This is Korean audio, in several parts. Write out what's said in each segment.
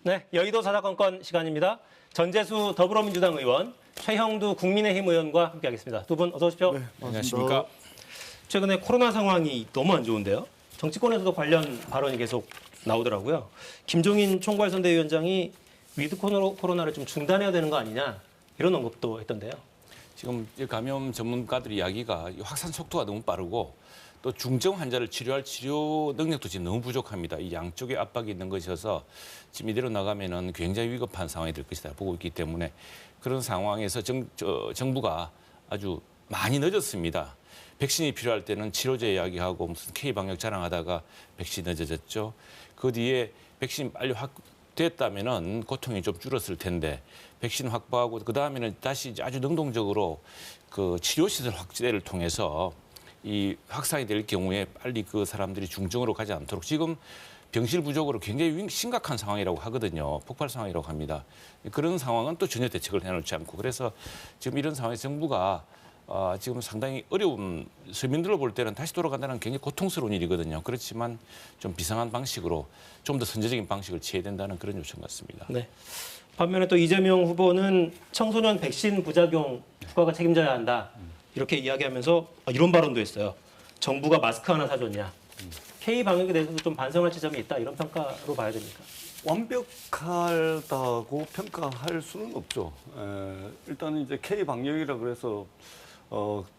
네, 여의도 사사건건 시간입니다. 전재수 더불어민주당 의원, 최형두 국민의힘 의원과 함께하겠습니다. 두 분 어서 오십시오. 네, 안녕하십니까. 최근에 코로나 상황이 너무 안 좋은데요. 정치권에서도 관련 발언이 계속 나오더라고요. 김종인 총괄선대위원장이 위드 코로나를 좀 중단해야 되는 거 아니냐 이런 언급도 했던데요. 지금 감염 전문가들 이야기가 확산 속도가 너무 빠르고 또 중증 환자를 치료할 치료 능력도 지금 너무 부족합니다. 이 양쪽에 압박이 있는 것이어서 지금 이대로 나가면은 굉장히 위급한 상황이 될 것이다 보고 있기 때문에 그런 상황에서 정부가 아주 많이 늦었습니다. 백신이 필요할 때는 치료제 이야기하고 무슨 K방역 자랑하다가 백신 늦어졌죠. 그 뒤에 백신이 빨리 확됐다면은 고통이 좀 줄었을 텐데 백신 확보하고 그 다음에는 다시 아주 능동적으로 그 치료시설 확대를 통해서 이 확산이 될 경우에 빨리 그 사람들이 중증으로 가지 않도록 지금 병실 부족으로 굉장히 심각한 상황이라고 하거든요. 폭발 상황이라고 합니다. 그런 상황은 또 전혀 대책을 해놓지 않고 그래서 지금 이런 상황에서 정부가 지금 상당히 어려운 서민들로 볼 때는 다시 돌아간다는 굉장히 고통스러운 일이거든요. 그렇지만 좀 비상한 방식으로 좀 더 선제적인 방식을 취해야 된다는 그런 요청 같습니다. 네. 반면에 또 이재명 후보는 청소년 백신 부작용 국가가 책임져야 한다. 이렇게 이야기하면서 이런 발언도 했어요. 정부가 마스크 하나 사줬냐. K방역에 대해서도 좀 반성할 지점이 있다. 이런 평가로 봐야 됩니까? 완벽하다고 평가할 수는 없죠. 일단 이제 K방역이라 그래서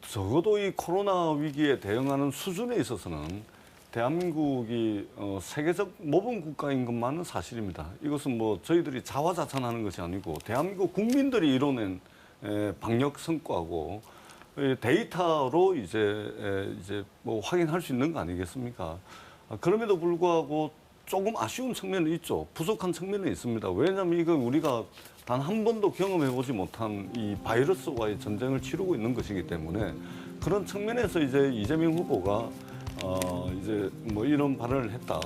적어도 이 코로나 위기에 대응하는 수준에 있어서는 대한민국이 세계적 모범 국가인 것만은 사실입니다. 이것은 뭐 저희들이 자화자찬하는 것이 아니고 대한민국 국민들이 이뤄낸 방역 성과고 데이터로 이제 뭐 확인할 수 있는 거 아니겠습니까? 그럼에도 불구하고 조금 아쉬운 측면은 있죠. 부족한 측면은 있습니다. 왜냐하면 이건 우리가 단 한 번도 경험해보지 못한 이 바이러스와의 전쟁을 치르고 있는 것이기 때문에 그런 측면에서 이제 이재명 후보가 이제 뭐 이런 발언을 했다.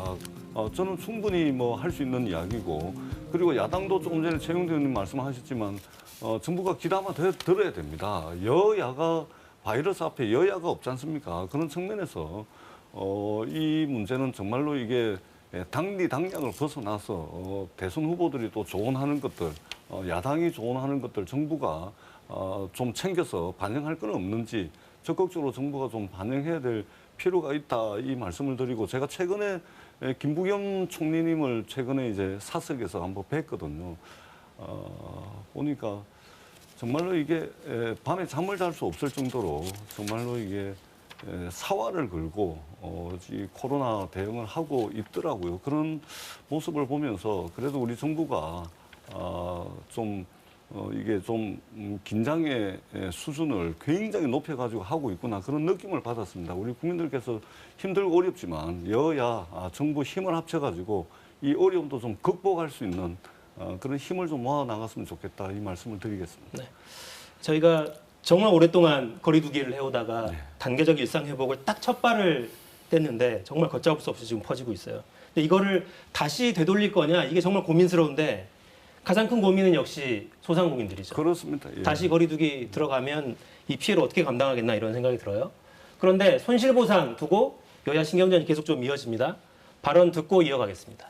저는 충분히 뭐 할 수 있는 이야기고 그리고 야당도 조금 전에 최영두 의원님 말씀하셨지만 정부가 귀담아 들어야 됩니다. 여야가 바이러스 앞에 여야가 없지 않습니까? 그런 측면에서 이 문제는 정말로 이게 당리 당략을 벗어나서 대선 후보들이 또 조언하는 것들, 야당이 조언하는 것들 정부가 좀 챙겨서 반영할 건 없는지 적극적으로 정부가 좀 반영해야 될 필요가 있다 이 말씀을 드리고 제가 최근에 김부겸 총리님을 최근에 이제 사석에서 한번 뵀거든요. 보니까 정말로 이게 밤에 잠을 잘 수 없을 정도로 정말로 이게 사활을 걸고 이 코로나 대응을 하고 있더라고요. 그런 모습을 보면서 그래도 우리 정부가 좀 이게 좀 긴장의 수준을 굉장히 높여가지고 하고 있구나 그런 느낌을 받았습니다. 우리 국민들께서 힘들고 어렵지만 여야 정부 힘을 합쳐가지고 이 어려움도 좀 극복할 수 있는 그런 힘을 좀 모아 나갔으면 좋겠다 이 말씀을 드리겠습니다. 네. 저희가 정말 오랫동안 거리두기를 해오다가 단계적 일상 회복을 딱 첫 발을 뗐는데 정말 걷잡을 수 없이 지금 퍼지고 있어요. 근데 이거를 다시 되돌릴 거냐 이게 정말 고민스러운데 가장 큰 고민은 역시 소상공인들이죠. 그렇습니다. 예. 다시 거리두기 들어가면 이 피해를 어떻게 감당하겠나 이런 생각이 들어요. 그런데 손실보상 두고 여야 신경전이 계속 좀 이어집니다. 발언 듣고 이어가겠습니다.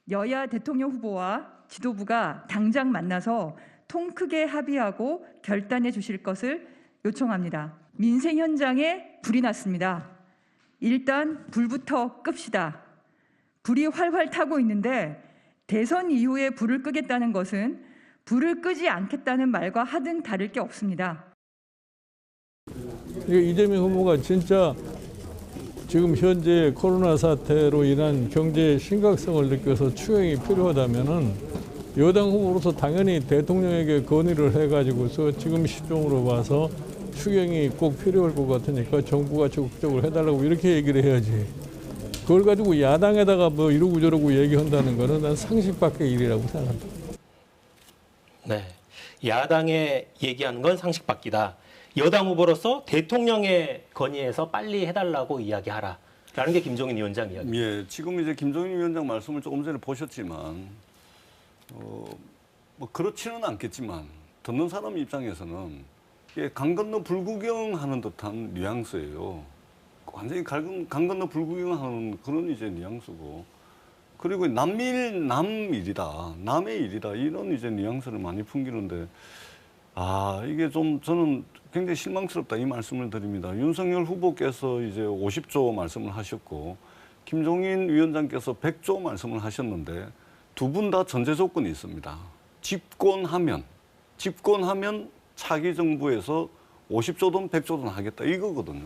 여야 대통령 후보와 지도부가 당장 만나서 통 크게 합의하고 결단해 주실 것을 요청합니다. 민생 현장에 불이 났습니다. 일단 불부터 끕시다. 불이 활활 타고 있는데 대선 이후에 불을 끄겠다는 것은 불을 끄지 않겠다는 말과 하등 다를 게 없습니다. 이재명 후보가 진짜 지금 현재 코로나 사태로 인한 경제 심각성을 느껴서 추경이 필요하다면은 여당 후보로서 당연히 대통령에게 건의를 해가지고서 지금 시점으로 봐서 추경이 꼭 필요할 것 같으니까 정부가 적극적으로 해달라고 이렇게 얘기를 해야지. 그걸 가지고 야당에다가 뭐 이러고 저러고 얘기한다는 거는 난 상식 밖의 일이라고 생각합니다. 네, 야당에 얘기하는 건 상식 밖이다. 여당 후보로서 대통령의 건의에서 빨리 해달라고 이야기하라. 라는 게 김종인 위원장 이야기. 예, 지금 이제 김종인 위원장 말씀을 조금 전에 보셨지만, 뭐 그렇지는 않겠지만 듣는 사람 입장에서는 이게 강 건너 불구경하는 듯한 뉘앙스예요. 완전히 강 건너 불구경하는 그런 이제 뉘앙스고 그리고 남일이다, 남의 일이다 이런 이제 뉘앙스를 많이 풍기는데 이게 좀 저는 굉장히 실망스럽다 이 말씀을 드립니다. 윤석열 후보께서 이제 50조 말씀을 하셨고 김종인 위원장께서 100조 말씀을 하셨는데 두 분 다 전제 조건이 있습니다. 집권하면 차기 정부에서 50조든 100조든 하겠다 이거거든요.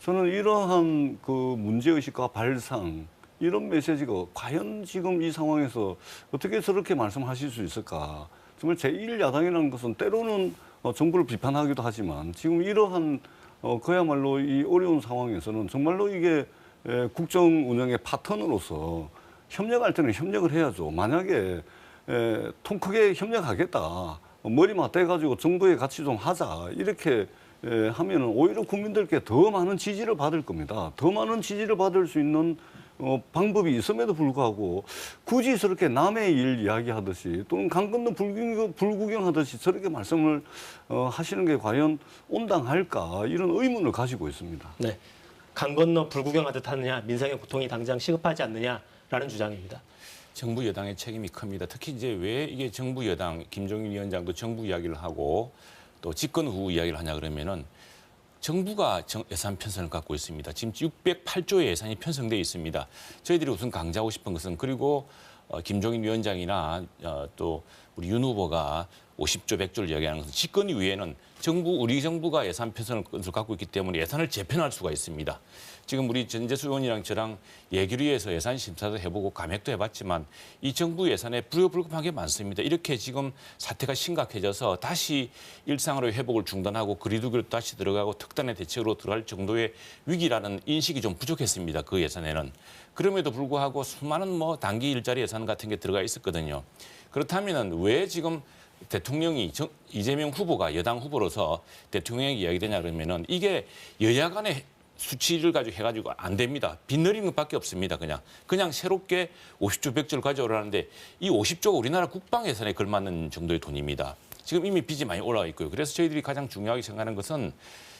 저는 이러한 그 문제의식과 발상 이런 메시지가 과연 지금 이 상황에서 어떻게 저렇게 말씀하실 수 있을까. 정말 제1야당이라는 것은 때로는 정부를 비판하기도 하지만 지금 이러한 그야말로 이 어려운 상황에서는 정말로 이게 국정 운영의 파트너로서 협력할 때는 협력을 해야죠. 만약에 통 크게 협력하겠다. 머리 맞대가지고 정부의 같이 좀 하자. 이렇게 하면은 오히려 국민들께 더 많은 지지를 받을 겁니다. 더 많은 지지를 받을 수 있는 방법이 있음에도 불구하고 굳이 저렇게 남의 일 이야기하듯이 또는 강 건너 불구경하듯이 저렇게 말씀을 하시는 게 과연 온당할까 이런 의문을 가지고 있습니다. 네, 강 건너 불구경하듯 하느냐, 민생의 고통이 당장 시급하지 않느냐라는 주장입니다. 정부 여당의 책임이 큽니다. 특히 이제 왜 이게 정부 여당 김종인 위원장도 정부 이야기를 하고 또 집권 후 이야기를 하냐 그러면은 정부가 예산 편성을 갖고 있습니다. 지금 608조의 예산이 편성되어 있습니다. 저희들이 우선 강조하고 싶은 것은 그리고 김종인 위원장이나 또 우리 윤 후보가 50조, 100조를 이야기하는 것은 집권 이후에는 우리 정부가 예산 편성을 갖고 있기 때문에 예산을 재편할 수가 있습니다. 지금 우리 전재수 의원이랑 저랑 예결위에서 예산 심사도 해보고 감액도 해봤지만 이 정부 예산에 불효불급한 게 많습니다. 이렇게 지금 사태가 심각해져서 다시 일상으로 회복을 중단하고 거리두기로 다시 들어가고 특단의 대책으로 들어갈 정도의 위기라는 인식이 좀 부족했습니다. 그 예산에는. 그럼에도 불구하고 수많은 단기 일자리 예산 같은 게 들어가 있었거든요. 그렇다면 왜 지금 대통령이 이재명 후보가 여당 후보로서 대통령에게 이야기되냐 그러면은 이게 여야 간의 수치를 가지고 해가지고 안 됩니다. 빚내리는 것밖에 없습니다. 그냥 새롭게 50조 100조를 가져오라는데 이 50조가 우리나라 국방 예산에 걸맞는 정도의 돈입니다. 지금 이미 빚이 많이 올라와 있고요. 그래서 저희들이 가장 중요하게 생각하는 것은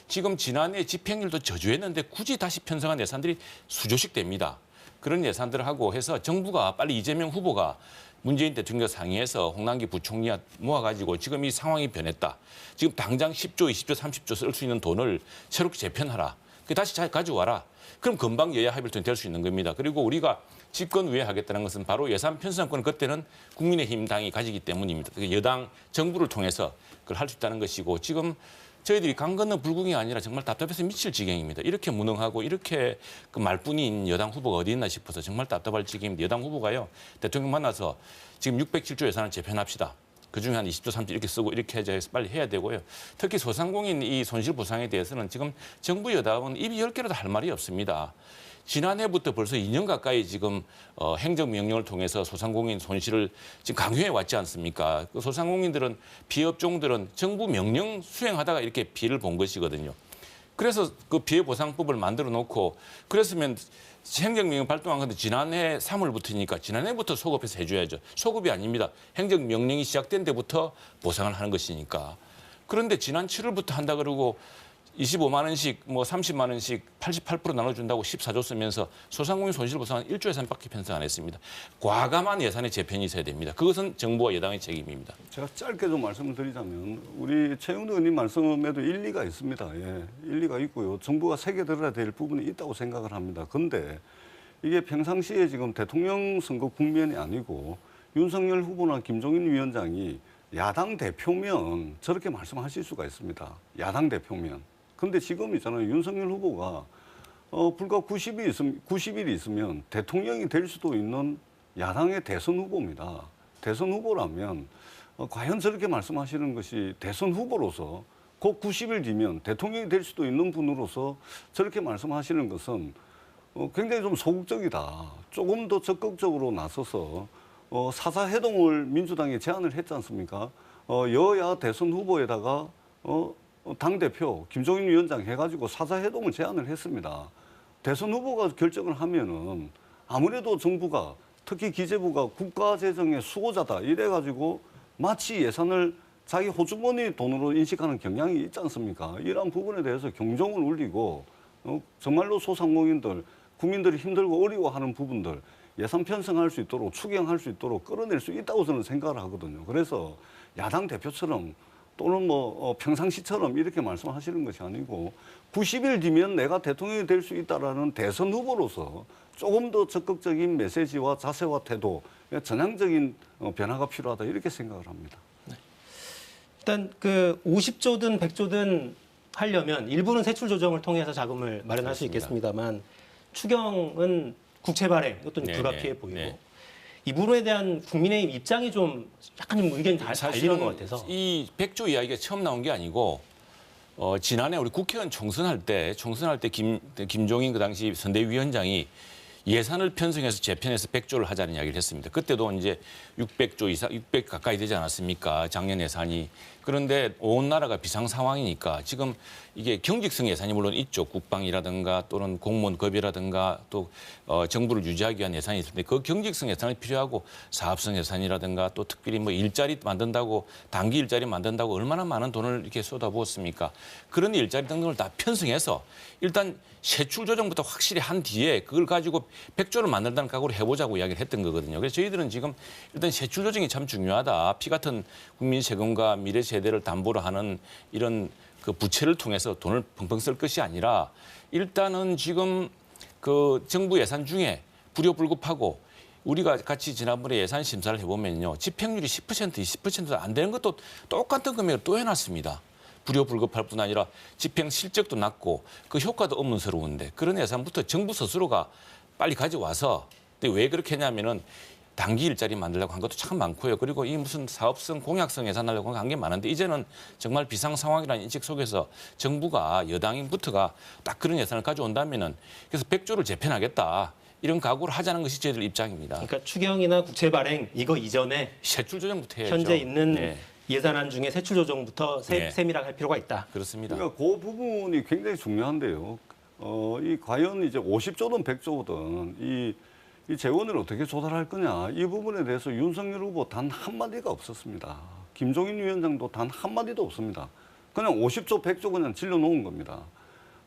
지금 지난해 집행률도 저조했는데 굳이 다시 편성한 예산들이 수조씩 됩니다. 그런 예산들을 하고 해서 정부가 빨리 이재명 후보가 문재인 대통령과 상의해서 홍남기 부총리와 모아가지고 지금 이 상황이 변했다. 지금 당장 10조, 20조, 30조 쓸 수 있는 돈을 새롭게 재편하라. 다시 잘 가져와라. 그럼 금방 여야 합의를 될 수 있는 겁니다. 그리고 우리가 집권 후에 하겠다는 것은 바로 예산 편성권은 그때는 국민의힘 당이 가지기 때문입니다. 여당 정부를 통해서 그걸 할 수 있다는 것이고 지금 저희들이 강 건너 불구경이 아니라 정말 답답해서 미칠 지경입니다. 이렇게 무능하고 이렇게 그 말뿐인 여당 후보가 어디 있나 싶어서 정말 답답할 지경입니다. 여당 후보가요. 대통령 만나서 지금 607조 예산을 재편합시다. 그중에 한 20조, 30조 이렇게 쓰고 이렇게 해서 빨리 해야 되고요. 특히 소상공인 이 손실 보상에 대해서는 지금 정부 여당은 입이 10개라도 할 말이 없습니다. 지난해부터 벌써 2년 가까이 지금 행정명령을 통해서 소상공인 손실을 지금 강요해 왔지 않습니까? 그 소상공인들은 피해업종들은 정부 명령 수행하다가 이렇게 피해를 본 것이거든요. 그래서 그 피해보상법을 만들어 놓고 그랬으면 행정명령 발동한 건데 지난해 3월부터니까 지난해부터 소급해서 해줘야죠. 소급이 아닙니다. 행정명령이 시작된 데부터 보상을 하는 것이니까. 그런데 지난 7월부터 한다 그러고 25만 원씩 30만 원씩 88% 나눠준다고 14조 쓰면서 소상공인 손실 보상은 1조 예산밖에 편성 안 했습니다. 과감한 예산의 재편이 있어야 됩니다. 그것은 정부와 여당의 책임입니다. 제가 짧게 좀 말씀을 드리자면 우리 최영도 의원님 말씀에도 일리가 있습니다. 예, 일리가 있고요. 정부가 새겨들어야 될 부분이 있다고 생각을 합니다. 그런데 이게 평상시에 지금 대통령 선거 국면이 아니고 윤석열 후보나 김종인 위원장이 야당 대표면 저렇게 말씀하실 수가 있습니다. 야당 대표면. 근데 지금 있잖아요. 윤석열 후보가 불과 90일이 있으면 대통령이 될 수도 있는 야당의 대선 후보입니다. 대선 후보라면 과연 저렇게 말씀하시는 것이 대선 후보로서 곧 90일 뒤면 대통령이 될 수도 있는 분으로서 저렇게 말씀하시는 것은 굉장히 좀 소극적이다. 조금 더 적극적으로 나서서 사사회동을 민주당에 제안을 했지 않습니까? 여야 대선 후보에다가 당대표 김종인 위원장 해가지고 사사회동을 제안을 했습니다. 대선 후보가 결정을 하면은 아무래도 정부가 특히 기재부가 국가재정의 수호자다 이래가지고 마치 예산을 자기 호주머니 돈으로 인식하는 경향이 있지 않습니까? 이러한 부분에 대해서 경종을 울리고 정말로 소상공인들, 국민들이 힘들고 어려워하는 부분들 예산 편성할 수 있도록 추경할 수 있도록 끌어낼 수 있다고 저는 생각을 하거든요. 그래서 야당 대표처럼 또는 뭐 평상시처럼 이렇게 말씀하시는 것이 아니고 90일 뒤면 내가 대통령이 될 수 있다라는 대선 후보로서 조금 더 적극적인 메시지와 자세와 태도, 전향적인 변화가 필요하다 이렇게 생각을 합니다. 일단 그 50조든 100조든 하려면 일부는 세출 조정을 통해서 자금을 마련할 수 그렇습니다. 있겠습니다만 추경은 국채 발행 이것도 네, 불가피해 네, 보이고 네. 이 부분에 대한 국민의힘 입장이 좀 약간 좀 의견이 달리는 것 같아서 이 100조 이야기가 처음 나온 게 아니고 지난해 우리 국회의원 총선할 때 김종인 그 당시 선대위원장이 예산을 편성해서 재편해서 100조를 하자는 이야기를 했습니다. 그때도 이제 600조 이상, 600 가까이 되지 않았습니까? 작년 예산이. 그런데 온 나라가 비상 상황이니까 지금 이게 경직성 예산이 물론 있죠. 국방이라든가 또는 공무원 급여라든가 또 정부를 유지하기 위한 예산이 있을 텐데 그 경직성 예산이 필요하고 사업성 예산이라든가 또 특별히 뭐 일자리 만든다고 단기 일자리 만든다고 얼마나 많은 돈을 이렇게 쏟아부었습니까? 그런 일자리 등등을 다 편성해서 일단 세출 조정부터 확실히 한 뒤에 그걸 가지고 100조를 만든다는 각오로 해보자고 이야기를 했던 거거든요. 그래서 저희들은 지금 일단 세출 조정이 참 중요하다. 피 같은 국민 세금과 미래 세대를 담보로 하는 이런 그 부채를 통해서 돈을 펑펑 쓸 것이 아니라 일단은 지금 그 정부 예산 중에 불효불급하고 우리가 같이 지난번에 예산 심사를 해보면요. 집행률이 10%, 20%도 안 되는 것도 똑같은 금액을 또 해놨습니다. 불효불급할 뿐 아니라 집행 실적도 낮고 그 효과도 의문스러운데 그런 예산부터 정부 스스로가 빨리 가져와서 근데 왜 그렇게 했냐면은 단기 일자리 만들려고 한 것도 참 많고요. 그리고 이 무슨 사업성, 공약성 예산하려고 한 게 많은데 이제는 정말 비상 상황이라는 인식 속에서 정부가 여당인부터가 딱 그런 예산을 가져온다면은 그래서 100조를 재편하겠다. 이런 각오를 하자는 것이 저희들 입장입니다. 그러니까 추경이나 국채 발행 이거 이전에 세출 조정부터 해야죠. 현재 있는 네, 예산안 중에 세출 조정부터 네. 세밀하게 할 필요가 있다. 그렇습니다. 그러니까 그 부분이 굉장히 중요한데요. 이 과연 이제 50조든 100조든 이 재원을 어떻게 조달할 거냐 이 부분에 대해서 윤석열 후보 단 한마디가 없었습니다. 김종인 위원장도 단 한마디도 없습니다. 그냥 50조, 100조 그냥 질러놓은 겁니다.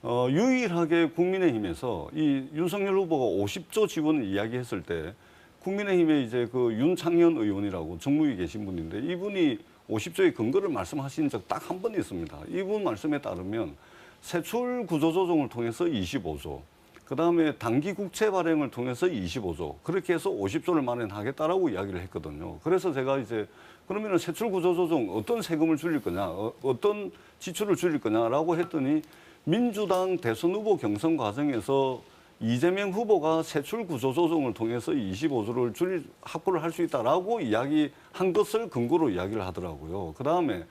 유일하게 국민의힘에서 이 윤석열 후보가 50조 지원을 이야기했을 때 국민의힘의 이제 그 윤창현 의원이라고 정무위 계신 분인데 이분이 50조의 근거를 말씀하신 적 딱 한 번 있습니다. 이분 말씀에 따르면 세출 구조조정을 통해서 25조, 그다음에 단기 국채 발행을 통해서 25조, 그렇게 해서 50조를 마련하겠다라고 이야기를 했거든요. 그래서 제가 이제 그러면 세출 구조조정 어떤 세금을 줄일 거냐, 어떤 지출을 줄일 거냐라고 했더니 민주당 대선 후보 경선 과정에서 이재명 후보가 세출 구조조정을 통해서 25조를 확보를 할 수 있다라고 이야기한 것을 근거로 이야기를 하더라고요. 그다음에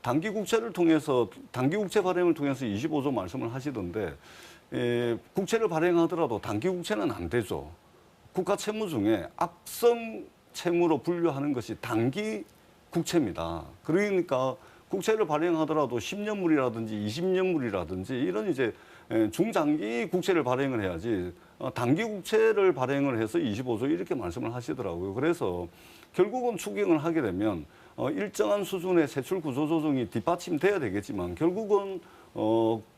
단기 국채를 통해서 단기 국채 발행을 통해서 25조 말씀을 하시던데 국채를 발행하더라도 단기 국채는 안 되죠. 국가 채무 중에 악성 채무로 분류하는 것이 단기 국채입니다. 그러니까 국채를 발행하더라도 10년물이라든지 20년물이라든지 이런 이제 중장기 국채를 발행을 해야지 단기 국채를 발행을 해서 25조 이렇게 말씀을 하시더라고요. 그래서 결국은 추경을 하게 되면 일정한 수준의 세출 구조 조정이 뒷받침돼야 되겠지만 결국은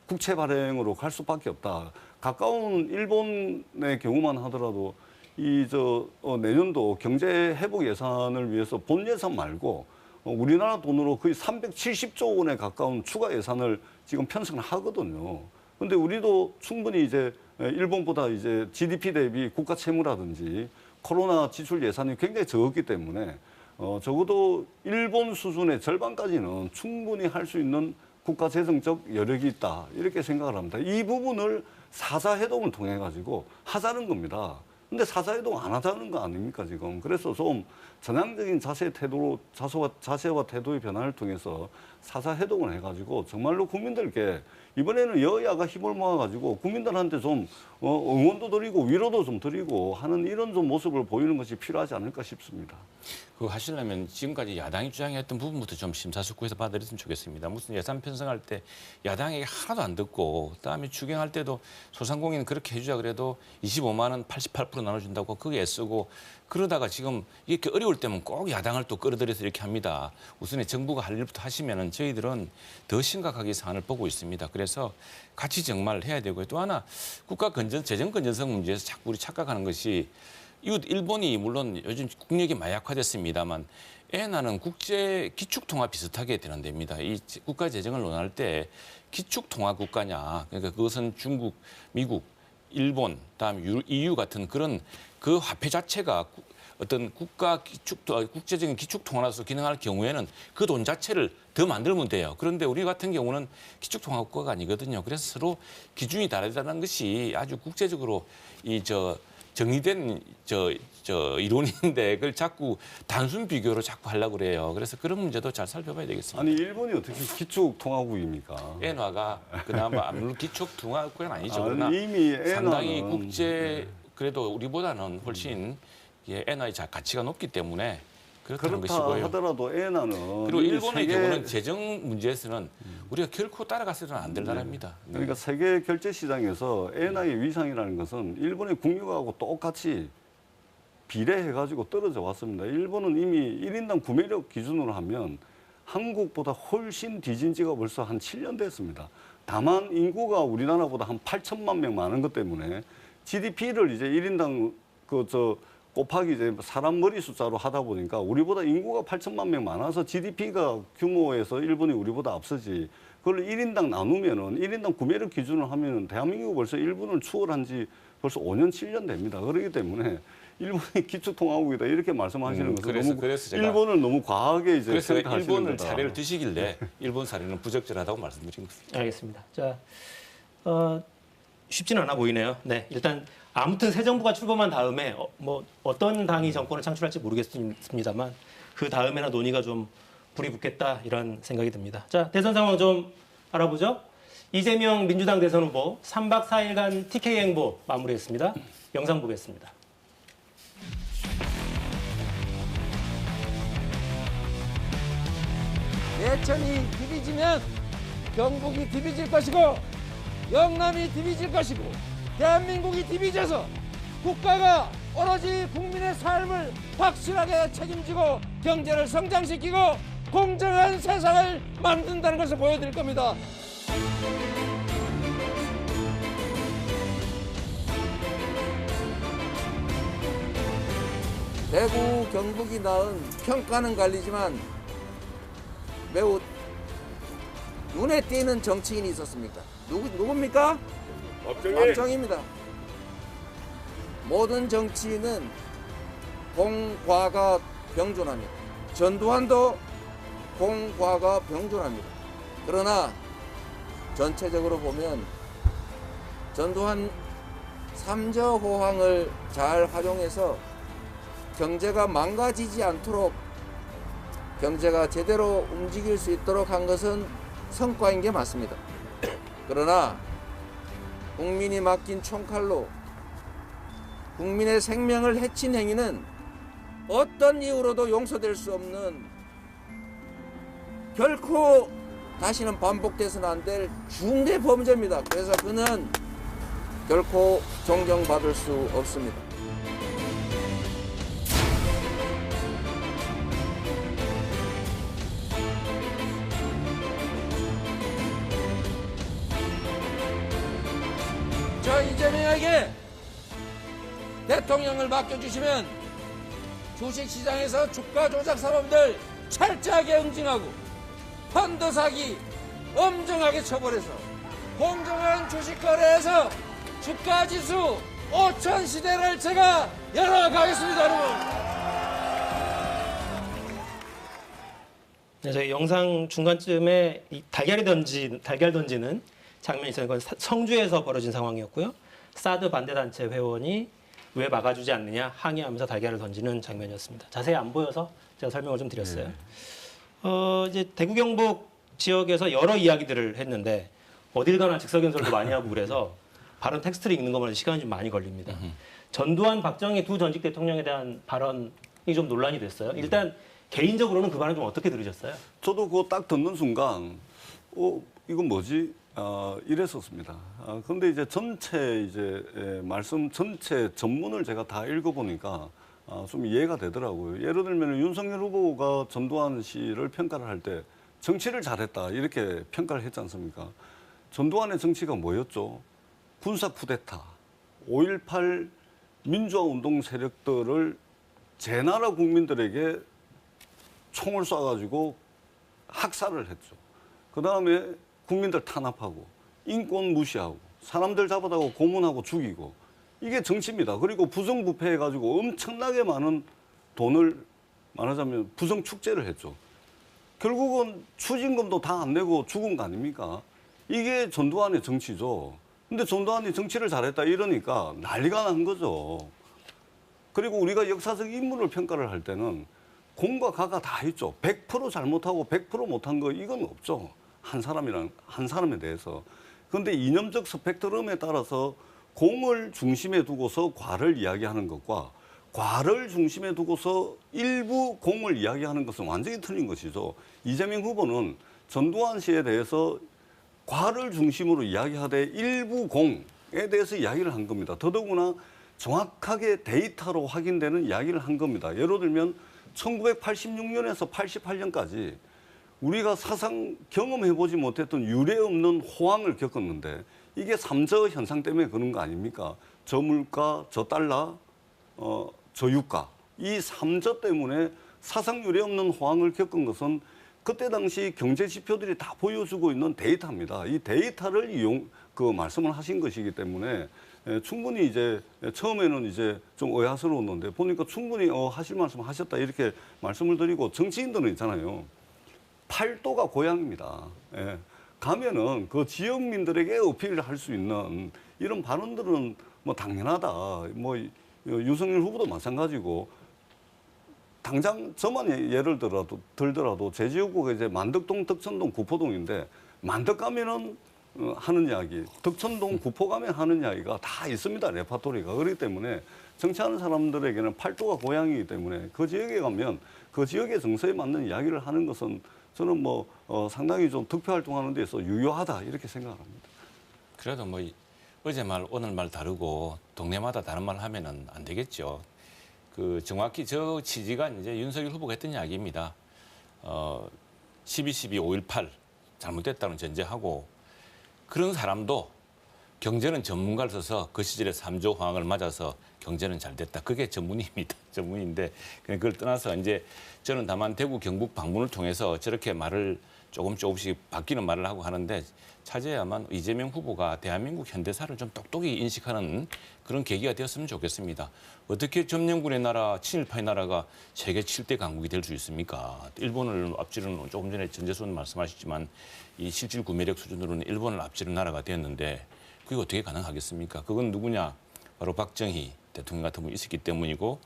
국채 발행으로 갈 수밖에 없다. 가까운 일본의 경우만 하더라도 내년도 경제 회복 예산을 위해서 본 예산 말고 우리나라 돈으로 거의 370조 원에 가까운 추가 예산을 지금 편성을 하거든요. 근데 우리도 충분히 이제 일본보다 이제 GDP 대비 국가 채무라든지 코로나 지출 예산이 굉장히 적었기 때문에 적어도 일본 수준의 절반까지는 충분히 할 수 있는 국가 재정적 여력이 있다 이렇게 생각을 합니다. 이 부분을 4자 회동을 통해 가지고 하자는 겁니다. 근데 4자 회동 안 하자는 거 아닙니까 지금? 그래서 좀 전향적인 자세와 태도의 변화를 통해서 4자 회동을 해가지고 정말로 국민들께 이번에는 여야가 힘을 모아가지고 국민들한테 좀 응원도 드리고 위로도 좀 드리고 하는 이런 좀 모습을 보이는 것이 필요하지 않을까 싶습니다. 그거 하시려면 지금까지 야당이 주장했던 부분부터 좀 심사숙고해서 받아들였으면 좋겠습니다. 무슨 예산 편성할 때 야당에게 하나도 안 듣고 그다음에 추경할 때도 소상공인 그렇게 해주자 그래도 25만 원 88% 나눠준다고 그게 애쓰고 그러다가 지금 이렇게 어려울 때면 꼭 야당을 또 끌어들여서 이렇게 합니다. 우선에 정부가 할 일부터 하시면은 저희들은 더 심각하게 이 사안을 보고 있습니다. 그래서 같이 정말 해야 되고요. 또 하나 국가 재정 건전성 문제에서 자꾸 우리 착각하는 것이 이웃 일본이 물론 요즘 국력이 마약화됐습니다만 엔화는 국제 기축통화 비슷하게 되는 데입니다. 이 국가 재정을 논할 때 기축통화 국가냐, 그러니까 그것은 중국, 미국, 일본, 다음 EU 같은 그런 그 화폐 자체가 어떤 국제적인 기축통화로서 기능할 경우에는 그 돈 자체를 더 만들면 돼요. 그런데 우리 같은 경우는 기축통화 국가가 아니거든요. 그래서 서로 기준이 다르다는 것이 아주 국제적으로 정리된 이론인데 그걸 자꾸 단순 비교로 자꾸 하려고 그래요. 그래서 그런 문제도 잘 살펴봐야 되겠습니다. 아니 일본이 어떻게 기축통화국입니까? 엔화가 그나마 물론 기축통화국은 아니죠. 그러나 이미 엔화는 상당히 그래도 우리보다는 훨씬 엔화의 가치가 높기 때문에 그렇다는 그렇다 것이고요. 하더라도 엔화는 그리고 일본의 경우는 재정 문제에서는 우리가 결코 따라가서는 안 될 나라입니다. 네. 그러니까 세계 결제 시장에서 엔화의 위상이라는 것은 일본의 국력하고 똑같이 비례해가지고 떨어져 왔습니다. 일본은 이미 1인당 구매력 기준으로 하면 한국보다 훨씬 뒤진 지가 벌써 한 7년 됐습니다. 다만 인구가 우리나라보다 한 8천만 명 많은 것 때문에 GDP를 이제 1인당 곱하기 이제 사람 머리 숫자로 하다 보니까 우리보다 인구가 8천만 명 많아서 GDP가 규모에서 일본이 우리보다 앞서지. 그걸 1인당 나누면은 1인당 구매력 기준으로 하면은 대한민국이 벌써 일본을 추월한 지 벌써 5년, 7년 됩니다. 그렇기 때문에 일본이 기축통화국이다 이렇게 말씀하시는 것은 그래서 제가 일본을 너무 과하게 이제 그래서 평가하시는 일본을 거다. 사례를 드시길래 일본 사례는 부적절하다고 말씀드린 것입니다. 알겠습니다. 자, 쉽지는 않아 보이네요. 네, 일단 아무튼 새 정부가 출범한 다음에 어떤 당이 정권을 창출할지 모르겠습니다만 그 다음에나 논의가 좀 불이 붙겠다 이런 생각이 듭니다. 자, 대선 상황 좀 알아보죠. 이재명 민주당 대선 후보 3박 4일간 TK 행보 마무리했습니다. 영상 보겠습니다. 예천이 디비지면 경북이 디비질 것이고 영남이 디비질 것이고 대한민국이 디비져서 국가가 오로지 국민의 삶을 확실하게 책임지고 경제를 성장시키고 공정한 세상을 만든다는 것을 보여드릴 겁니다. 대구, 경북이 낳은 평가는 갈리지만 매우 눈에 띄는 정치인이 있었습니까? 누굽니까? 박정희입니다. 모든 정치인은 공과가 병존합니다. 전두환도 공과가 병존합니다. 그러나 전체적으로 보면 전두환 삼저호황을 잘 활용해서 경제가 망가지지 않도록 경제가 제대로 움직일 수 있도록 한 것은 성과인 게 맞습니다. 그러나 국민이 맡긴 총칼로 국민의 생명을 해친 행위는 어떤 이유로도 용서될 수 없는 결코 다시는 반복돼서는 안 될 중대 범죄입니다. 그래서 그는 결코 존경받을 수 없습니다. 저 이재명에게 대통령을 맡겨주시면 주식시장에서 주가 조작 사범들 철저하게 응징하고 펀드 사기 엄정하게 처벌해서 공정한 주식 거래에서 주가 지수 5천 시대를 제가 열어가겠습니다, 여러분. 네, 저희 영상 중간쯤에 이 달걀 던지는 장면이 있어요. 그건 성주에서 벌어진 상황이었고요. 사드 반대단체 회원이 왜 막아주지 않느냐 항의하면서 달걀을 던지는 장면이었습니다. 자세히 안 보여서 제가 설명을 좀 드렸어요. 이제 대구 경북 지역에서 여러 이야기들을 했는데 어딜 가나 직설견설도 많이 하고 그래서 발언 텍스트를 읽는 것만 시간이 좀 많이 걸립니다. 전두환, 박정희 두 전직 대통령에 대한 발언이 좀 논란이 됐어요. 일단 개인적으로는 그 발언 좀 어떻게 들으셨어요? 저도 그거 딱 듣는 순간 이건 뭐지? 이랬었습니다. 그런데 이제 전체 말씀 전체 전문을 제가 다 읽어보니까 좀 이해가 되더라고요. 예를 들면 윤석열 후보가 전두환 씨를 평가를 할 때 정치를 잘했다 이렇게 평가를 했지 않습니까? 전두환의 정치가 뭐였죠? 군사 쿠데타, 5.18 민주화 운동 세력들을 제 나라 국민들에게 총을 쏴가지고 학살을 했죠. 그 다음에 국민들 탄압하고 인권 무시하고 사람들 잡아다가 고문하고 죽이고 이게 정치입니다. 그리고 부정부패해가지고 엄청나게 많은 돈을 말하자면 부정축제를 했죠. 결국은 추징금도 다 안 내고 죽은 거 아닙니까? 이게 전두환의 정치죠. 근데 전두환이 정치를 잘했다 이러니까 난리가 난 거죠. 그리고 우리가 역사적 인물을 평가를 할 때는 공과 가가 다 있죠. 100% 잘못하고 100% 못한 거 이건 없죠. 한 사람에 대해서. 그런데 이념적 스펙트럼에 따라서 공을 중심에 두고서 과를 이야기하는 것과 과를 중심에 두고서 일부 공을 이야기하는 것은 완전히 틀린 것이죠. 이재명 후보는 전두환 씨에 대해서 과를 중심으로 이야기하되 일부 공에 대해서 이야기를 한 겁니다. 더더구나 정확하게 데이터로 확인되는 이야기를 한 겁니다. 예를 들면 1986년에서 88년까지 우리가 사상 경험해보지 못했던 유례 없는 호황을 겪었는데 이게 삼저 현상 때문에 그런 거 아닙니까? 저물가, 저달러, 저유가. 이 삼저 때문에 사상 유례 없는 호황을 겪은 것은 그때 당시 경제 지표들이 다 보여주고 있는 데이터입니다. 이 데이터를 말씀을 하신 것이기 때문에 충분히 이제 처음에는 이제 좀 의아스러웠는데 보니까 충분히 하실 말씀 하셨다 이렇게 말씀을 드리고 정치인들은 있잖아요. 팔도가 고향입니다. 예. 가면은 그 지역민들에게 어필을 할 수 있는 이런 발언들은 뭐 당연하다. 뭐 윤석열 후보도 마찬가지고 당장 저만 예를 들더라도 제 지역구가 이제 만덕동, 덕천동, 구포동인데 만덕 가면은 하는 이야기, 덕천동, 구포 가면 하는 이야기가 다 있습니다. 레파토리가. 그렇기 때문에 정치하는 사람들에게는 팔도가 고향이기 때문에 그 지역에 가면 그 지역의 정서에 맞는 이야기를 하는 것은 저는 뭐 상당히 좀 득표 활동하는 데서 유효하다 이렇게 생각합니다. 그래도 뭐 어제 말 오늘 말 다르고 동네마다 다른 말 하면은 안 되겠죠. 그 정확히 저 취지가 이제 윤석열 후보가 했던 이야기입니다. 12.12, 5.18 잘못됐다는 전제하고 그런 사람도 경제는 전문가를 써서 그 시절에 3조 호황을 맞아서 경제는 잘 됐다. 그게 전문입니다. 전문인데 그걸 떠나서 이제 저는 다만 대구 경북 방문을 통해서 저렇게 말을 조금씩 바뀌는 말을 하고 하는데 차제야만 이재명 후보가 대한민국 현대사를 좀 똑똑히 인식하는 그런 계기가 되었으면 좋겠습니다. 어떻게 점령군의 나라, 친일파의 나라가 세계 7대 강국이 될 수 있습니까? 일본을 앞지르는 조금 전에 전재수는 말씀하셨지만 이 실질 구매력 수준으로는 일본을 앞지르는 나라가 되었는데 그게 어떻게 가능하겠습니까? 그건 누구냐? 바로 박정희 대통령 같은 분이 있었기 때문이고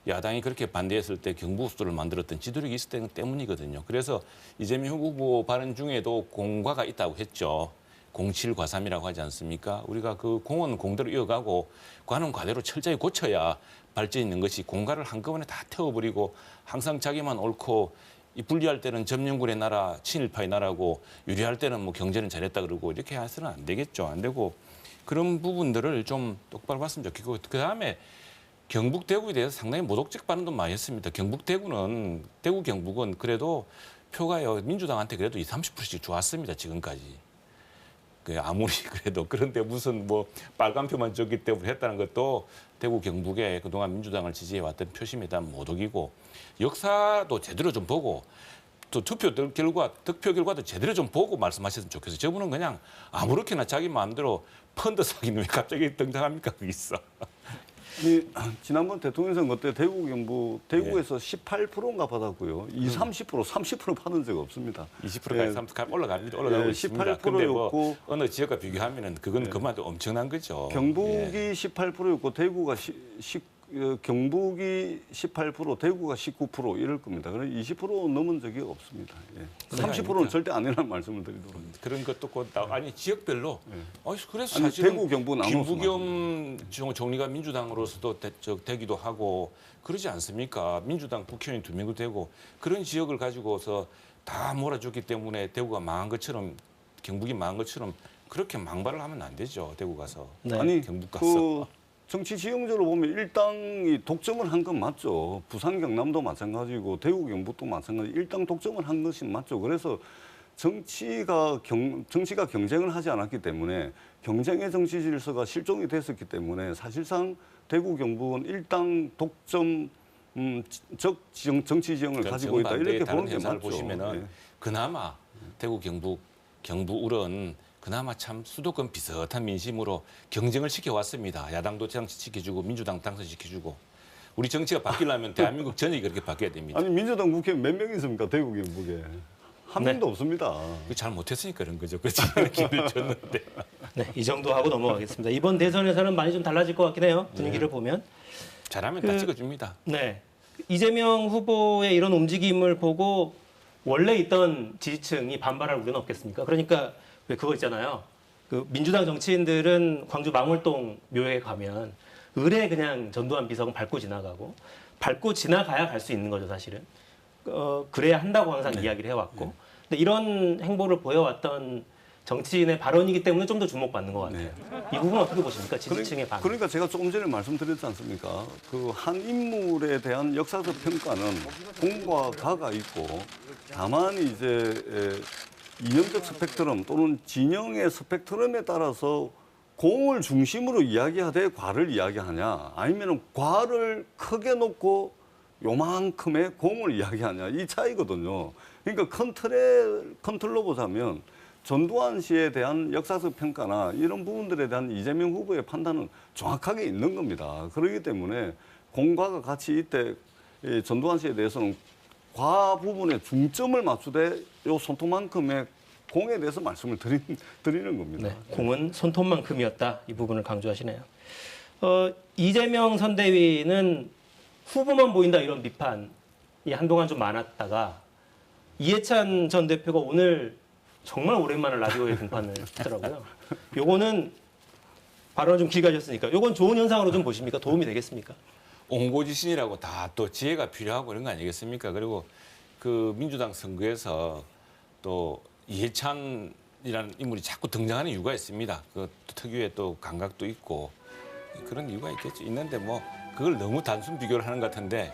야당이 그렇게 반대했을 때 경부고속도로를 만들었던 지도력이 있었기 때문이거든요. 그래서 이재명 후보 발언 중에도 공과가 있다고 했죠. 07과삼이라고 하지 않습니까? 우리가 그 공은 공대로 이어가고 과는 과대로 철저히 고쳐야 발전 있는 것이 공과를 한꺼번에 다 태워버리고 항상 자기만 옳고 이 불리할 때는 점령군의 나라, 친일파의 나라고 유리할 때는 뭐 경제는 잘했다 그러고 이렇게 해서는 안 되겠죠. 안 되고 그런 부분들을 좀 똑바로 봤으면 좋겠고 그다음에 경북 대구에 대해서 상당히 모독적 발언도 많이 했습니다. 대구 경북은 그래도 표가요 민주당한테 그래도 20-30%씩 좋았습니다. 지금까지. 아무리 그래도 그런데 무슨 뭐 빨간 표만 줬기 때문에 했다는 것도 대구 경북에 그동안 민주당을 지지해왔던 표심에 대한 모독이고 역사도 제대로 좀 보고 또 득표 결과도 제대로 좀 보고 말씀하셨으면 좋겠어요. 저분은 그냥 아무렇게나 자기 마음대로 펀드 사기는 왜 갑자기 등장합니까? 거기 있어. 지난번 대통령 선거 때 대구에서 18%인가 받았고요. 30%, 30% 받은 적 없습니다. 20%까지 30% 올라가고 있습니다. 근데 뭐 어느 지역과 비교하면은 그건 그만도 엄청난 거죠. 경북이 18%였고 경북이 18%, 대구가 19% 이럴 겁니다. 그래서 20% 넘은 적이 없습니다. 30%는 절대 아니라는 말씀을 드리도록 합니다. 그런 것도 곧 아니 지역별로. 그래서 아니, 사실은 대구 경북은 안 김부겸 총리가 민주당으로서도 되기도 하고 그러지 않습니까? 민주당 국회의원 2명도 되고 그런 지역을 가지고서 다 몰아줬기 때문에 대구가 망한 것처럼 경북이 망한 것처럼 그렇게 망발을 하면 안 되죠. 대구 가서. 네. 아니 경북 가서. 정치 지형적으로 보면 일당이 독점을 한 건 맞죠. 부산 경남도 마찬가지고 대구 경북도 마찬가지 일당 독점을 한 것이 맞죠. 그래서 정치가 경쟁을 하지 않았기 때문에 경쟁의 정치 질서가 실종이 됐었기 때문에 사실상 대구 경북은 일당 독점 정치 지형을 가지고 있다 이렇게 보는 게 맞죠. 보시면은 예. 그나마 대구 경북 울은 그나마 참 수도권 비슷한 민심으로 경쟁을 시켜왔습니다. 야당도 당선시켜주고 민주당 당선시켜주고 우리 정치가 바뀌려면 대한민국 전역이 그렇게 바뀌어야 됩니다. 아니 민주당 국회의원 몇 명 있습니까 대구 경북에? 한 네. 명도 없습니다. 잘 못했으니까 그런 거죠. 그렇지 기회를 줬는데. 네, 이 정도 하고 넘어가겠습니다. 이번 대선에서는 많이 좀 달라질 것 같긴 해요. 분위기를 보면. 잘하면 다 찍어줍니다. 네. 이재명 후보의 이런 움직임을 보고 원래 있던 지지층이 반발할 우려는 없겠습니까? 그러니까 왜 그거 있잖아요. 그 민주당 정치인들은 광주 망월동 묘에 가면 을에 그냥 전두환 비석은 밟고 지나가고 밟고 지나가야 갈 수 있는 거죠, 사실은. 그래야 한다고 항상 이야기를 해왔고. 근데 이런 행보를 보여왔던 정치인의 발언이기 때문에 좀 더 주목받는 것 같아요. 이 부분 어떻게 보십니까? 지지층의 반응. 그러니까 제가 조금 전에 말씀드렸지 않습니까? 그 한 인물에 대한 역사적 평가는 공과 가가 있고 다만 이제 이념적 스펙트럼 또는 진영의 스펙트럼에 따라서 공을 중심으로 이야기하되 과를 이야기하냐 아니면 과를 크게 놓고 요만큼의 공을 이야기하냐 이 차이거든요. 그러니까 큰 틀로 보자면 전두환 씨에 대한 역사적 평가나 이런 부분들에 대한 이재명 후보의 판단은 정확하게 있는 겁니다. 그렇기 때문에 공과가 같이 이때 전두환 씨에 대해서는 과 부분에 중점을 맞추되 요 손톱만큼의 공에 대해서 말씀을 드리는 겁니다. 네, 공은 손톱만큼이었다. 이 부분을 강조하시네요. 이재명 선대위는 후보만 보인다 이런 비판이 한동안 좀 많았다가 이해찬 전 대표가 오늘 정말 오랜만에 라디오에 등판을 했더라고요. 요거는 발언을 좀 길게 하셨으니까 요건 좋은 현상으로 좀 보십니까? 도움이 되겠습니까? 옹고지신이라고 다 또 지혜가 필요하고 이런 거 아니겠습니까? 그리고 그 민주당 선거에서 또 이해찬이라는 인물이 자꾸 등장하는 이유가 있습니다. 그 특유의 또 감각도 있고 그런 이유가 있겠죠. 있는데 뭐 그걸 너무 단순 비교를 하는 것 같은데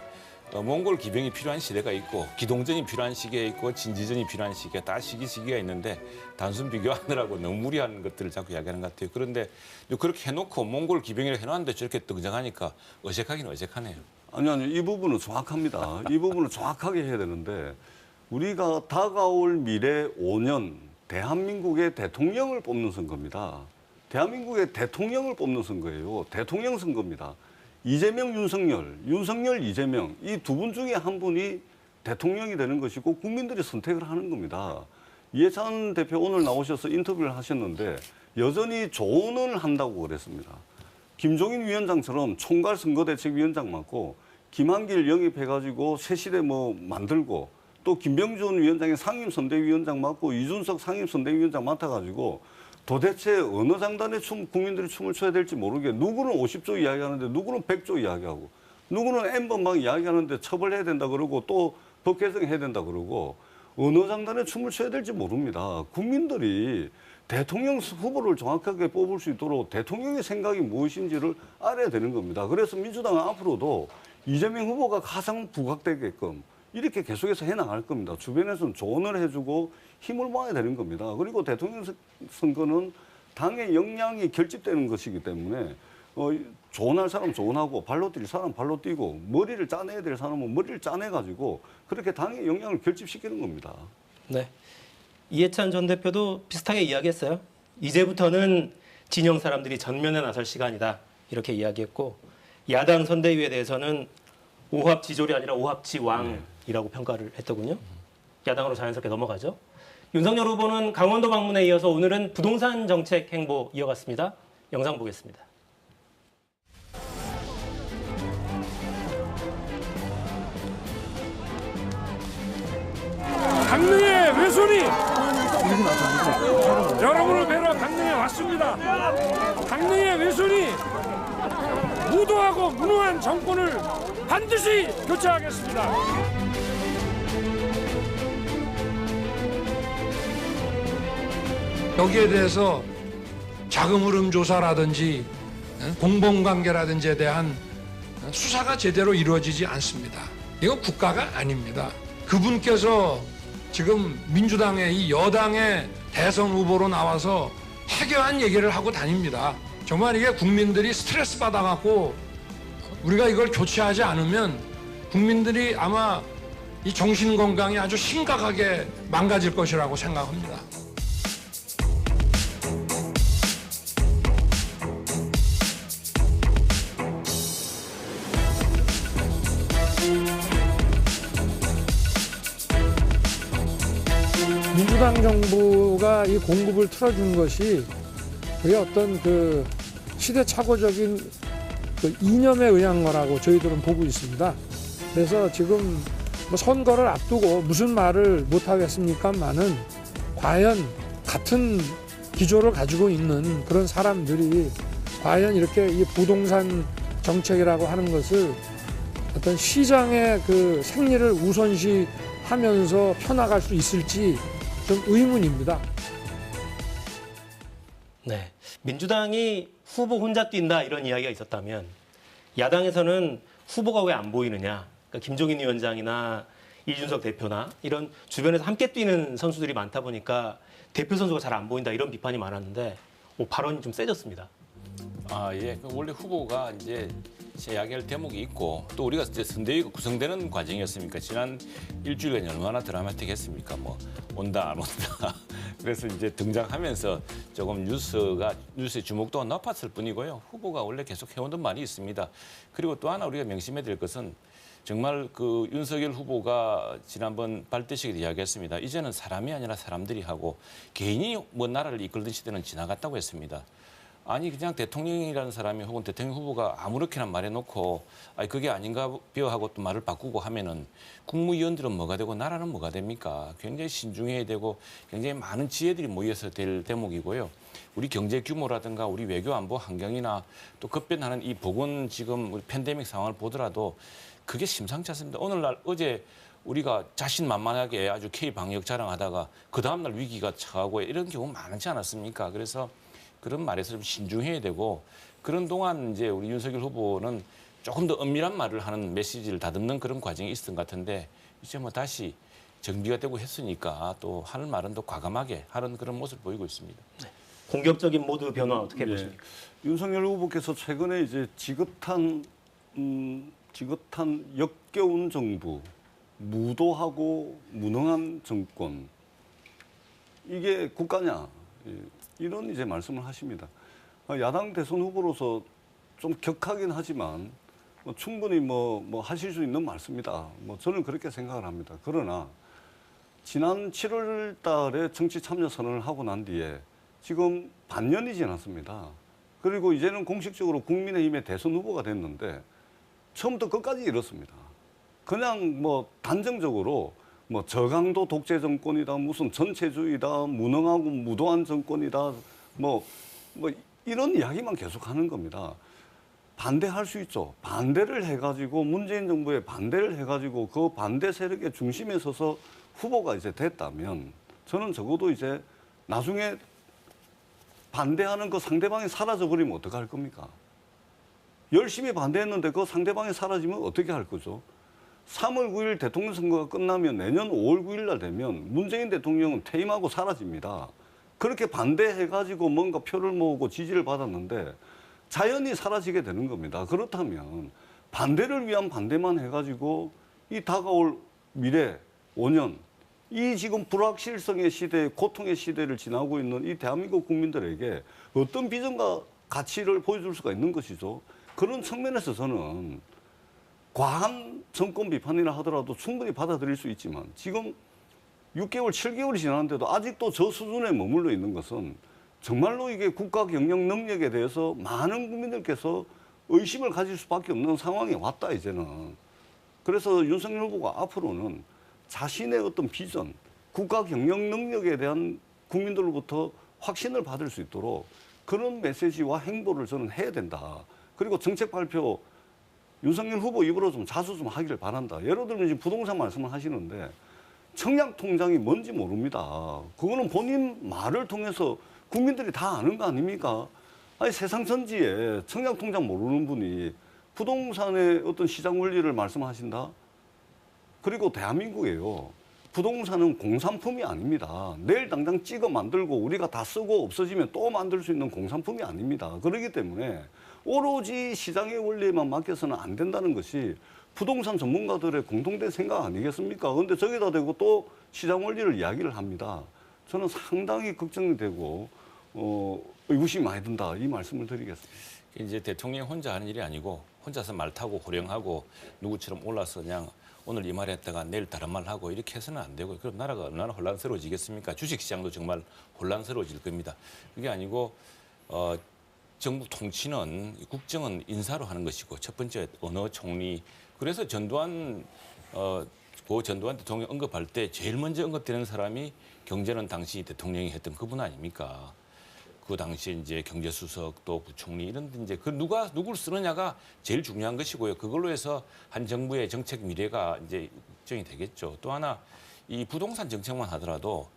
몽골 기병이 필요한 시대가 있고 기동전이 필요한 시기가 있고 진지전이 필요한 시기가 다 시기가 있는데 단순 비교하느라고 너무 무리한 것들을 자꾸 이야기하는 것 같아요. 그런데 그렇게 해놓고 몽골 기병이라 해놨는데 저렇게 등장하니까 어색하긴 어색하네요. 아니 이 부분은 정확합니다. 이 부분을 정확하게 해야 되는데 우리가 다가올 미래 5년 대한민국의 대통령을 뽑는 선거입니다. 대한민국의 대통령을 뽑는 선거예요. 대통령 선거입니다. 이재명, 윤석열, 이재명 이 두 분 중에 한 분이 대통령이 되는 것이고 국민들이 선택을 하는 겁니다. 이해찬 대표 오늘 나오셔서 인터뷰를 하셨는데 여전히 조언을 한다고 그랬습니다. 김종인 위원장처럼 총괄 선거대책위원장 맡고 김한길 영입해가지고 새시대 뭐 만들고 또 김병준 위원장이 상임선대위원장 맡고 이준석 상임선대위원장 맡아가지고 도대체 어느 장단에 국민들이 춤을 춰야 될지 모르게 누구는 50조 이야기하는데 누구는 100조 이야기하고 누구는 N번방 이야기하는데 처벌해야 된다 그러고 또 법 개정해야 된다 그러고 어느 장단에 춤을 춰야 될지 모릅니다. 국민들이 대통령 후보를 정확하게 뽑을 수 있도록 대통령의 생각이 무엇인지를 알아야 되는 겁니다. 그래서 민주당은 앞으로도 이재명 후보가 가장 부각되게끔 이렇게 계속해서 해나갈 겁니다. 주변에서는 조언을 해주고 힘을 모아야 되는 겁니다. 그리고 대통령 선거는 당의 역량이 결집되는 것이기 때문에 조언할 사람 조언하고 발로 뛸 사람 발로 뛰고 머리를 짜내야 될 사람은 머리를 짜내가지고 그렇게 당의 역량을 결집시키는 겁니다. 네. 이해찬 전 대표도 비슷하게 이야기했어요. 이제부터는 진영 사람들이 전면에 나설 시간이다. 이렇게 이야기했고 야당 선대위에 대해서는 오합지졸이 아니라 오합지왕이라고 평가를 했더군요. 야당으로 자연스럽게 넘어가죠. 윤석열 후보는 강원도 방문에 이어서 오늘은 부동산 정책 행보 이어갔습니다. 영상 보겠습니다. 강릉의 외손이 여러분을 뵈러 강릉에 왔습니다. 강릉의 외손이 무도하고 무능한 정권을 반드시 교체하겠습니다. 여기에 대해서 자금 흐름 조사라든지 공범관계라든지에 대한 수사가 제대로 이루어지지 않습니다. 이건 국가가 아닙니다. 그분께서 지금 민주당의 이 여당의 대선 후보로 나와서 해괴한 얘기를 하고 다닙니다. 정말 이게 국민들이 스트레스 받아갖고 우리가 이걸 교체하지 않으면 국민들이 아마 이 정신 건강이 아주 심각하게 망가질 것이라고 생각합니다. 민주당 정부가 이 공급을 틀어준 것이 그게 어떤 그 시대착오적인 그 이념에 의한 거라고 저희들은 보고 있습니다. 그래서 지금 뭐 선거를 앞두고 무슨 말을 못 하겠습니까만은 과연 같은 기조를 가지고 있는 그런 사람들이 과연 이렇게 이 부동산 정책이라고 하는 것을 어떤 시장의 그 생리를 우선시하면서 펴나갈 수 있을지 좀 의문입니다. 네, 민주당이 후보 혼자 뛴다 이런 이야기가 있었다면 야당에서는 후보가 왜 안 보이느냐, 그러니까 김종인 위원장이나 이준석 대표나 이런 주변에서 함께 뛰는 선수들이 많다 보니까 대표 선수가 잘 안 보인다 이런 비판이 많았는데 발언이 좀 세졌습니다. 예. 원래 후보가 이제 이야기할 대목이 있고 또 우리가 이제 선대위가 구성되는 과정이었습니까? 지난 일주일간 얼마나 드라마틱했습니까? 뭐 온다 안 온다. 그래서 이제 등장하면서 조금 뉴스의 주목도가 높았을 뿐이고요. 후보가 원래 계속 해오던 말이 있습니다. 그리고 또 하나 우리가 명심해야 될 것은 정말 그 윤석열 후보가 지난번 발대식에도 이야기했습니다. 이제는 사람이 아니라 사람들이 하고 개인이 뭐 나라를 이끌던 시대는 지나갔다고 했습니다. 아니 그냥 대통령이라는 사람이 혹은 대통령 후보가 아무렇게나 말해놓고 아니 그게 아닌가 벼 하고 또 말을 바꾸고 하면은 국무위원들은 뭐가 되고 나라는 뭐가 됩니까? 굉장히 신중해야 되고 굉장히 많은 지혜들이 모여서 될 대목이고요. 우리 경제 규모라든가 우리 외교 안보 환경이나 또 급변하는 이 보건 지금 우리 팬데믹 상황을 보더라도 그게 심상치 않습니다. 오늘날 어제 우리가 자신만만하게 아주 K 방역 자랑하다가 그 다음날 위기가 처하고 이런 경우 많지 않았습니까? 그래서 그런 말에서 좀 신중해야 되고 그런 동안 이제 우리 윤석열 후보는 조금 더 엄밀한 말을 하는 메시지를 다듬는 그런 과정이 있었던 것 같은데 이제 뭐 다시 정비가 되고 했으니까 또 하는 말은 더 과감하게 하는 그런 모습을 보이고 있습니다. 네. 공격적인 모드 변화 어떻게 보십니까? 윤석열 후보께서 최근에 이제 지긋한 역겨운 정부, 무도하고 무능한 정권 이게 국가냐? 이런 이제 말씀을 하십니다. 야당 대선 후보로서 좀 격하긴 하지만 충분히 뭐 하실 수 있는 말씀이다. 저는 그렇게 생각을 합니다. 그러나 지난 7월 달에 정치 참여 선언을 하고 난 뒤에 지금 반년이 지났습니다. 그리고 이제는 공식적으로 국민의힘의 대선 후보가 됐는데 처음부터 끝까지 이렇습니다. 그냥 단정적으로 저강도 독재 정권이다, 무슨 전체주의다, 무능하고 무도한 정권이다, 이런 이야기만 계속하는 겁니다. 반대할 수 있죠. 반대를 해가지고 문재인 정부에 반대를 해가지고 그 반대 세력의 중심에 서서 후보가 이제 됐다면 저는 적어도 이제 나중에 반대하는 그 상대방이 사라져 버리면 어떻게 할 겁니까? 열심히 반대했는데 그 상대방이 사라지면 어떻게 할 거죠? 3월 9일 대통령 선거가 끝나면 내년 5월 9일 날 되면 문재인 대통령은 퇴임하고 사라집니다. 그렇게 반대해가지고 뭔가 표를 모으고 지지를 받았는데 자연히 사라지게 되는 겁니다. 그렇다면 반대를 위한 반대만 해가지고 이 다가올 미래 5년 이 지금 불확실성의 시대, 고통의 시대를 지나고 있는 이 대한민국 국민들에게 어떤 비전과 가치를 보여줄 수가 있는 것이죠. 그런 측면에서 저는 과한 정권 비판이라 하더라도 충분히 받아들일 수 있지만 지금 6개월, 7개월이 지났는데도 아직도 저 수준에 머물러 있는 것은 정말로 이게 국가 경영 능력에 대해서 많은 국민들께서 의심을 가질 수밖에 없는 상황에 왔다, 이제는. 그래서 윤석열 후보가 앞으로는 자신의 어떤 비전, 국가 경영 능력에 대한 국민들로부터 확신을 받을 수 있도록 그런 메시지와 행보를 저는 해야 된다. 그리고 정책 발표 윤석열 후보 입으로 좀 자주 좀 하기를 바란다. 예를 들면 지금 부동산 말씀을 하시는데 청약통장이 뭔지 모릅니다. 그거는 본인 말을 통해서 국민들이 다 아는 거 아닙니까? 아니 세상 전지에 청약통장 모르는 분이 부동산의 어떤 시장 원리를 말씀하신다? 그리고 대한민국에요. 부동산은 공산품이 아닙니다. 내일 당장 찍어 만들고 우리가 다 쓰고 없어지면 또 만들 수 있는 공산품이 아닙니다. 그렇기 때문에 오로지 시장의 원리에만 맡겨서는 안 된다는 것이 부동산 전문가들의 공통된 생각 아니겠습니까? 그런데 저기다 대고 또 시장 원리를 이야기를 합니다. 저는 상당히 걱정이 되고 의구심이 많이 든다 이 말씀을 드리겠습니다. 이제 대통령이 혼자 하는 일이 아니고 혼자서 말 타고 호령하고 누구처럼 올라서 그냥 오늘 이 말 했다가 내일 다른 말 하고 이렇게 해서는 안 되고 그럼 나라가 얼마나 혼란스러워지겠습니까? 주식시장도 정말 혼란스러워질 겁니다. 그게 아니고 정부 통치는 국정은 인사로 하는 것이고 첫 번째 언어 총리 그래서 전두환 전두환 대통령 언급할 때 제일 먼저 언급되는 사람이 경제는 당시 대통령이 했던 그분 아닙니까? 그 당시에 이제 경제수석 또 부총리 이런 이제 그 누구를 쓰느냐가 제일 중요한 것이고요. 그걸로 해서 한 정부의 정책 미래가 이제 걱정이 되겠죠. 또 하나 이 부동산 정책만 하더라도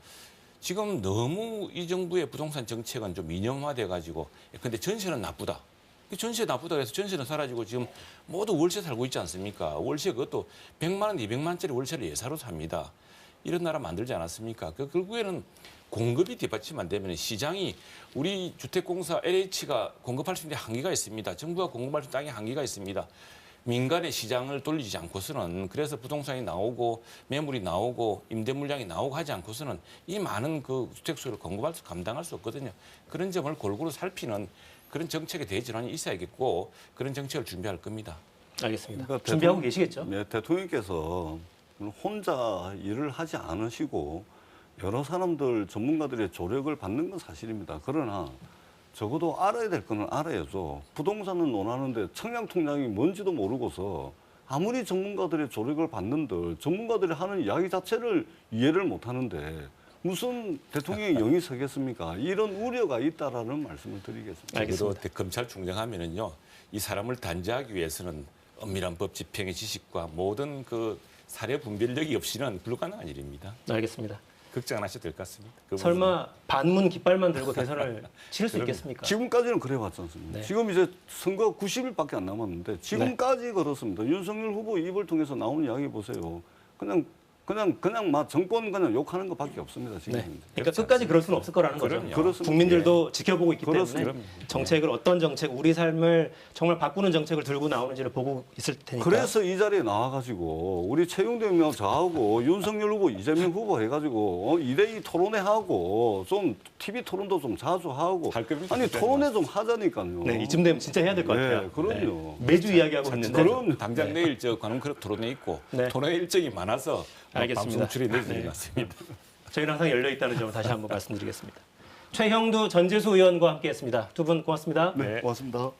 지금 너무 이 정부의 부동산 정책은 좀 이념화돼 가지고 근데 전세는 나쁘다. 전세 나쁘다 해서 전세는 사라지고 지금 모두 월세 살고 있지 않습니까? 월세 그것도 100만 원, 200만 원짜리 월세를 예사로 삽니다. 이런 나라 만들지 않았습니까? 결국에는 공급이 뒷받침 안 되면 시장이 우리 주택공사 LH가 공급할 수 있는 한계가 있습니다. 정부가 공급할 수 있는 땅에 한계가 있습니다. 민간의 시장을 돌리지 않고서는 그래서 부동산이 나오고 매물이 나오고 임대 물량이 나오고 하지 않고서는 이 많은 그 주택수를 감당할 수 없거든요. 그런 점을 골고루 살피는 그런 정책에 대해 전환이 있어야겠고 그런 정책을 준비할 겁니다. 알겠습니다. 그러니까 준비하고 계시겠죠? 네, 대통령께서 혼자 일을 하지 않으시고 여러 사람들 전문가들의 조력을 받는 건 사실입니다. 그러나 적어도 알아야 될 거는 알아야죠. 부동산은 논하는데 청량통장이 뭔지도 모르고서 아무리 전문가들의 조력을 받는들 전문가들이 하는 이야기 자체를 이해를 못하는데 무슨 대통령이 영이 서겠습니까? 이런 우려가 있다라는 말씀을 드리겠습니다. 알겠습니다. 검찰총장 하면은요, 이 사람을 단죄하기 위해서는 엄밀한 법 집행의 지식과 모든 그 사례 분별력이 없이는 불가능한 일입니다. 알겠습니다. 걱정 안 하셔도 될 것 같습니다. 설마 반문 깃발만 들고 대선을 치를 수 있겠습니까? 지금까지는 그래왔지 않습니까? 네. 지금 이제 선거 90일밖에 안 남았는데 지금까지 그렇습니다. 윤석열 후보 입을 통해서 나오는 이야기 보세요. 그냥 막 정권 그냥 욕하는 것밖에 없습니다. 지금. 네. 그러니까 끝까지 그럴 수는 없을 거라는 거죠. 그렇습니다. 국민들도 지켜보고 있기 그렇습니다. 때문에 정책을 어떤 정책, 우리 삶을 정말 바꾸는 정책을 들고 나오는지를 보고 있을 테니까. 그래서 이 자리에 나와가지고 우리 최용대 의원 저하고 윤석열 후보, 이재명 후보 해가지고 2대2 토론회 하고 좀 TV 토론도 좀 자주 하고 할 겁니다. 아니 토론회 좀 하자니까요. 네, 이쯤 되면 진짜 해야 될 것 같아요. 네, 그럼요. 네. 매주 이야기하고 있는데. 그럼 당장 내일 저 관훈 클럽 토론회 있고 네. 토론회 일정이 많아서 알겠습니다. 방송 출연해 주신 네. 것 같습니다. 저희는 항상 열려 있다는 점을 다시 한번 말씀드리겠습니다. 최형두 전재수 의원과 함께했습니다. 두 분 고맙습니다. 네, 고맙습니다.